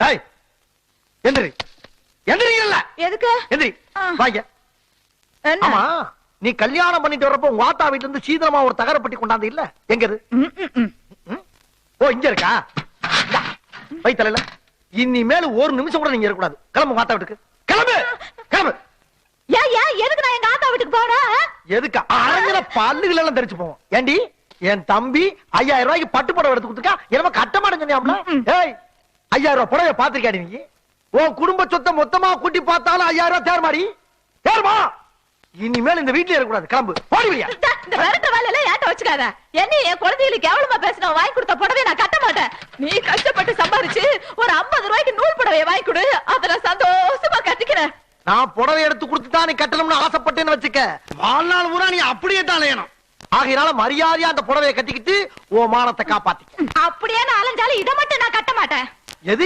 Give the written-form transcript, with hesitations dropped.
ஏய் எந்திரி எந்திரிங்கல்ல. எதுக்கு? எந்திரி வாங்க. ஆமா நீ கல்யாணம் பண்ணிட்டு வரப்போ உங்க ஆத்தா வீட்டுல இருந்து சீதனமா ஒரு தகரப்பட்டி கொண்டாந்து இல்ல? எங்க இது? ஓ இங்க இருக்கா? வைத்தல இனிமேல் ஒரு நிமிஷம் கூட நீங்க இருக்கக்கூடாது. கிளம்பு உங்க ஆத்தா வீட்டுக்கு. கிளம்பு கிளம்பு. எதுக்கு நான் எங்க ஆத்தா வீட்டுக்கு போறேன்? எதுக்கு? அரங்கல பல்லுகள் எல்லாம் தெரிச்சு போவோம். ஏண்டி என் தம்பி 5000 ரூபாய்க்கு பட்டு புடவை எடுத்து கொடுத்துருக்கா. என்னமா கட்ட மாட்டேன்னு சொன்னியாம்ல? ஏய் 5000 ரூபாய் புடவை பாத்துருக்காடி நீ? உன் குடும்ப சொத்தை மொத்தமா கூட்டி பார்த்தாலும் 5000 ரூபாய் தேர்மாடி தேர்மா. இனிமேல் இந்த வீட்டுல இருக்கக்கூடாது. கிளம்பு போடி வெளியா. இந்த விரட்ட வேலையில ஏட்ட வச்சுக்காத. என்ன என் குழந்தைகளுக்கு கேவலமா பேசின வாங்கி கொடுத்த புடவை நான் கட்ட மாட்டேன். நீ கஷ்டப்பட்டு சம்பாரிச்சு ஒரு 50 ரூபாய்க்கு நூல் புடவையை வாங்கி கொடு. அத நான் சந்தோஷமா கட்டிக்கிறேன். நான் புடவை எடுத்து கொடுத்துட்டா நீ கட்டணும்னு ஆசைப்பட்டேன்னு வச்சுக்க. வாழ்நாள் பூரா நீ அப்படியே தான் அலையணும். ஆகையினால மரியாதையா அந்த புடவையை கட்டிக்கிட்டு ஓ மானத்தை காப்பாத்தி. அப்படியே நான் அலைஞ்சாலும் இதை மட்டும் நான் கட்ட மாட்டேன். எது